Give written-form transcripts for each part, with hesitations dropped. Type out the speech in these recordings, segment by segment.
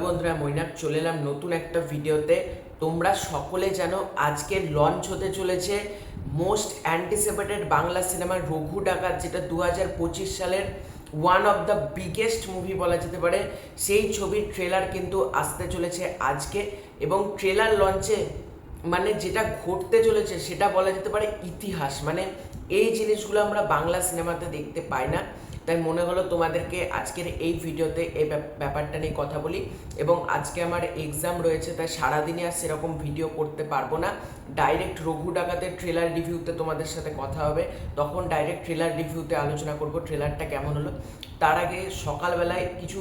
বন্ধুরা, মৈনাক চলে এলাম নতুন একটা ভিডিওতে। তোমরা সকলে জানো আজকে লঞ্চ হতে চলেছে most anticipated Bangla cinema Raghu ডাকাত, যেটা 2025 সালের one of the biggest movie বলা যেতে পারে। সেই ছবির ট্রেলার কিন্তু আসতে চলেছে আজকে, এবং ট্রেলার লঞ্চে মানে যেটা ঘটতে চলেছে সেটা বলা যেতে পারে ইতিহাস। মানে এই জিনিসগুলো আমরা বাংলা সিনেমাতে দেখতে পাই না, তাই মনে হলো তোমাদেরকে আজকের এই ভিডিওতে এই ব্যাপারটা নিয়ে কথা বলি। এবং আজকে আমার এক্সাম রয়েছে, তাই সারাদিনে আর সেরকম ভিডিও করতে পারবো না। ডাইরেক্ট রঘু ডাকাতের ট্রেলার রিভিউতে তোমাদের সাথে কথা হবে, তখন ডাইরেক্ট ট্রেলার রিভিউতে আলোচনা করব ট্রেলারটা কেমন হলো। তার আগে সকালবেলায় কিছু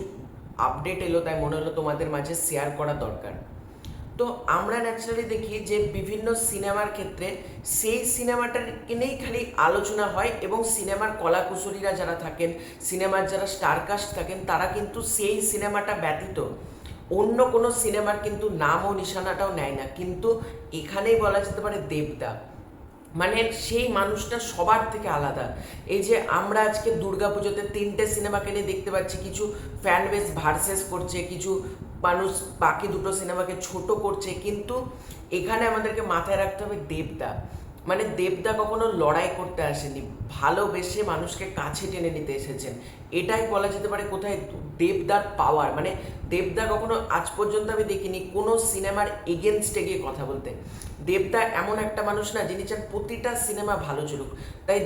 আপডেট এলো, তাই মনে হলো তোমাদের মাঝে শেয়ার করা দরকার। তো আমরা ন্যাচারালি দেখি যে বিভিন্ন সিনেমার ক্ষেত্রে সেই সিনেমাটাকে নিয়েই খালি আলোচনা হয়, এবং সিনেমার কলাকুশলীরা যারা থাকেন, সিনেমার যারা স্টারকাস্ট থাকেন, তারা কিন্তু সেই সিনেমাটা ব্যতীত অন্য কোনো সিনেমার কিন্তু নাম ও নিশানাটাও নেয় না। কিন্তু এখানেই বলা যেতে পারে দেবদা মানে সেই মানুষটা সবার থেকে আলাদা। এই যে আমরা আজকে দুর্গাপুজোতে 3টে সিনেমাকে নিয়ে দেখতে পাচ্ছি, কিছু ফ্যান বেস ভার্সেস করছে, কিছু মানুষ বাকি দুটো সিনেমাকে ছোট করছে, কিন্তু এখানে আমাদেরকে মাথায় রাখতে হবে দেবদা মানে দেবদা কখনো লড়াই করতে আসেনি, ভালোবেসে মানুষকে কাছে টেনে নিতে এসেছেন। এটাই বলা যেতে পারে কোথায় দেবদার পাওয়ার। মানে দেবদা কখনো আজ পর্যন্ত আমি দেখিনি কোনো সিনেমার এগেনস্টে গিয়ে কথা বলতে। দেবদা এমন একটা মানুষ না যিনি চান প্রতিটা সিনেমা ভালো চলুক, তাই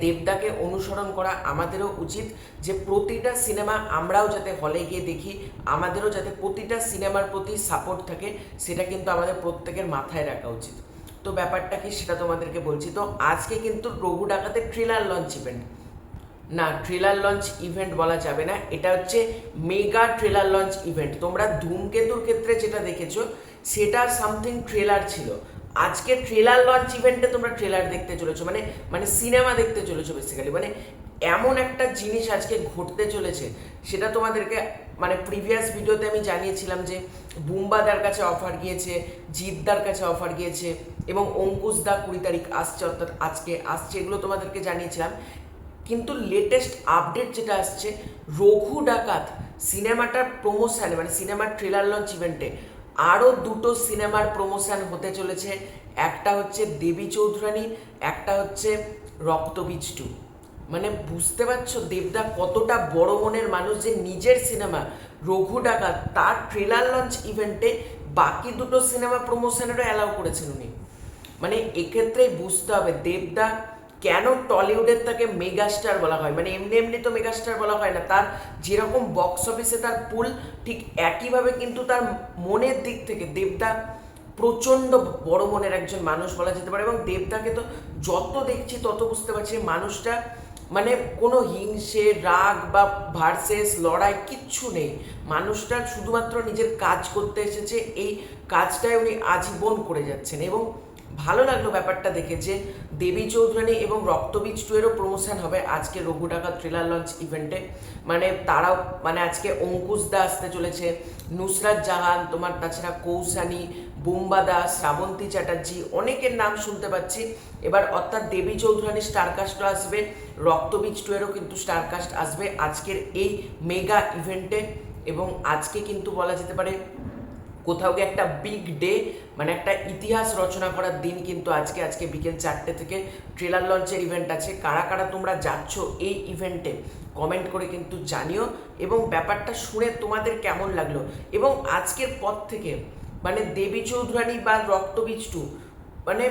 দেবদাকে অনুসরণ করা আমাদেরও উচিত, যে প্রতিটা সিনেমা আমরাও যাতে হলে গিয়ে দেখি, আমাদেরও যাতে প্রতিটা সিনেমার প্রতি সাপোর্ট থাকে, সেটা কিন্তু আমাদের প্রত্যেকের মাথায় রাখা উচিত। তো ব্যাপারটা কি সেটা তোমাদেরকে বলছি। তো আজকে কিন্তু রঘু ডাকাতের ট্রেলার লঞ্চ ইভেন্ট, না ট্রেলার লঞ্চ ইভেন্ট বলা যাবে না, এটা হচ্ছে মেগা ট্রেলার লঞ্চ ইভেন্ট। তোমরা ধূমকেতুর ক্ষেত্রে যেটা দেখেছো সেটা সামথিং ট্রেলার ছিল, আজকে ট্রেলার লঞ্চ ইভেন্টে তোমরা ট্রেলার দেখতে চলেছো, মানে সিনেমা দেখতে চলেছো বেসিক্যালি। মানে এমন একটা জিনিস আজকে ঘটতে চলেছে, সেটা তোমাদেরকে মানে প্রিভিয়াস ভিডিওতে আমি জানিয়েছিলাম যে বুম্বাদার কাছে অফার গিয়েছে, জিদ্দার কাছে অফার গিয়েছে, এবং অঙ্কুশ দা 20 তারিখ আসছে, অর্থাৎ আজকে আসছে, এগুলো তোমাদেরকে জানিয়েছিলাম। কিন্তু লেটেস্ট আপডেট যেটা আসছে, রঘু ডাকাত সিনেমাটার প্রমোশনে মানে সিনেমার ট্রেলার লঞ্চ ইভেন্টে আরও দুটো সিনেমার প্রমোশন হতে চলেছে। একটা হচ্ছে দেবী চৌধুরানী, একটা হচ্ছে রক্তবীজ 2। মানে বুঝতে পারছো দেবদা কতটা বড় মনের মানুষ, যে নিজের সিনেমা রঘু ডাকাত তার ট্রেলার লঞ্চ ইভেন্টে বাকি দুটো সিনেমা প্রমোশনেরও অ্যালাউ করেছেন উনি। মানে এক্ষেত্রেই বুঝতে হবে দেবদা কেন টলিউডের তাকে মেগাস্টার বলা হয়। মানে এমনি এমনি তো মেগাস্টার বলা হয় না, তার যেরকম বক্স অফিসে তার পুল, ঠিক একইভাবে কিন্তু তার মনের দিক থেকে দেবদা প্রচণ্ড বড় মনের একজন মানুষ বলা যেতে পারে। এবং দেবদাকে তো যত দেখছি তত বুঝতে পারছি মানুষটা মানে কোনো হিংসে রাগ বা ভার্সেস লড়াই কিচ্ছু নেই, মানুষটা শুধুমাত্র নিজের কাজ করতে এসেছে, এই কাজটাই উনি আজীবন করে যাচ্ছেন। এবং ভালো লাগলো ব্যাপারটা দেখে যে দেবী চৌধুরানী এবং রক্তবীজ 2 এরও প্রমোশন হবে আজকে রঘু ডাকাত ট্রেলার লঞ্চ ইভেন্টে। মানে তারাও মানে আজকে অঙ্কুশ দা আসতে চলেছে, নুসরাত জাহান, তোমার তাছাড়া কৌসানী, বুম্বাদা, শ্রাবন্তী চ্যাটার্জি, অনেকের নাম শুনতে পাচ্ছি এবার। অর্থাৎ দেবী চৌধুরানীর স্টারকাস্টও আসবে, রক্তবীজ 2 এরও কিন্তু স্টারকাস্ট আসবে আজকের এই মেগা ইভেন্টে। এবং আজকে কিন্তু বলা যেতে পারে কোথাও গিয়ে একটা বিগ ডে, মানে একটা ইতিহাস রচনা করার দিন কিন্তু আজকে বিকেল 4টে থেকে ট্রেলার লঞ্চের ইভেন্ট আছে। কারা কারা তোমরা যাচ্ছ এই ইভেন্টে কমেন্ট করে কিন্তু জানিও, এবং ব্যাপারটা শুনে তোমাদের কেমন লাগলো। এবং আজকের পর থেকে মানে দেবী চৌধুরানী বা রক্তবীজ 2 মানে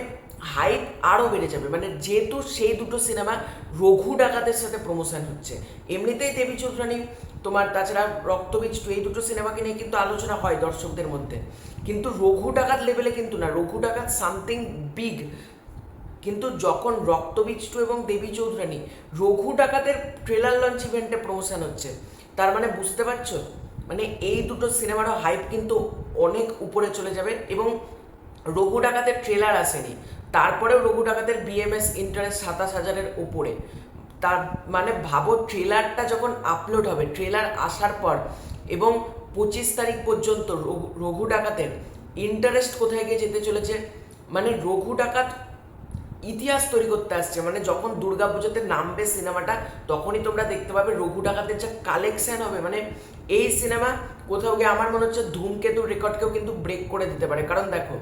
হাইপ আরও বেড়ে যাবে। মানে যেহেতু সেই দুটো সিনেমা রঘু ডাকাতের সাথে প্রমোশন হচ্ছে, এমনিতেই দেবী চৌধুরানী তোমার তাছাড়া রক্তবীজ 2 এই দুটো সিনেমাকে নিয়ে কিন্তু আলোচনা হয় দর্শকদের মধ্যে, কিন্তু রঘু ডাকাত লেভেলে কিন্তু না, রঘু ডাকাত সামথিং বিগ। কিন্তু যখন রক্তবীজ 2 এবং দেবী চৌধুরানী রঘু ডাকাতের ট্রেলার লঞ্চ ইভেন্টে প্রমোশন হচ্ছে, তার মানে বুঝতে পারছো মানে এই দুটো সিনেমারও হাইপ কিন্তু অনেক উপরে চলে যাবে। এবং রঘু ডাকাতের ট্রেলার আসেনি, তারপরেও রঘু ডাকাতের বিএমএস ইন্টারেস্ট 27,000-এর উপরে। তার মানে ভাবো ট্রেলারটা যখন আপলোড হবে, ট্রেলার আসার পর এবং 25 তারিখ পর্যন্ত রঘু ডাকাতের ইন্টারেস্ট কোথায় গিয়ে যেতে চলেছে। মানে রঘু ডাকাত ইতিহাস তৈরি করতে আসছে। মানে যখন দুর্গাপুজোতে নামবে সিনেমাটা, তখনই তোমরা দেখতে পাবে রঘু ডাকাতের যা কালেকশন হবে, মানে এই সিনেমা কোথাও গিয়ে আমার মনে হচ্ছে ধূমকেতুর রেকর্ডকেও কিন্তু ব্রেক করে দিতে পারে। কারণ দেখো,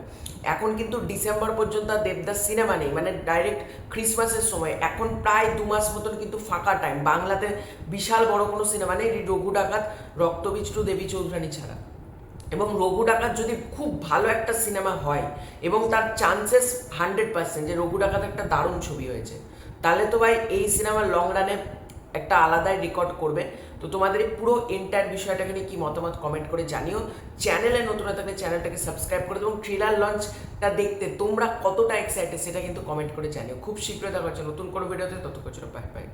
এখন কিন্তু ডিসেম্বর পর্যন্ত আর দেবদাস সিনেমা নেই, মানে ডাইরেক্ট ক্রিসমাসের সময়, এখন প্রায় 2 মাস মতন কিন্তু ফাঁকা টাইম। বাংলাতে বিশাল বড় কোনো সিনেমা নেই রঘু ডাকাত, রক্তবীজ টু দেবী চৌধুরানী ছাড়া। এবং রঘু ডাকাত যদি খুব ভালো একটা সিনেমা হয়, এবং তার চান্সেস 100% যে রঘু ডাকাত একটা দারুণ ছবি হয়েছে, তাহলে তো ভাই এই সিনেমার লং রানে একটা আলাদাই রেকর্ড করবে। তো তোমাদের এই পুরো এন্টায়ার বিষয়টাকে নিয়ে কি মতামত কমেন্ট করে জানিও। চ্যানেলে নতুন হয়ে থাকলে চ্যানেলটাকে সাবস্ক্রাইব করে দেবো, এবং ট্রেলার লঞ্চটা দেখতে তোমরা কতটা এক্সাইটেড সেটা কিন্তু কমেন্ট করে জানিও। খুব শীঘ্রই দেখা হচ্ছে নতুন কোনো ভিডিওতে, ততক্ষণ বাই বাই।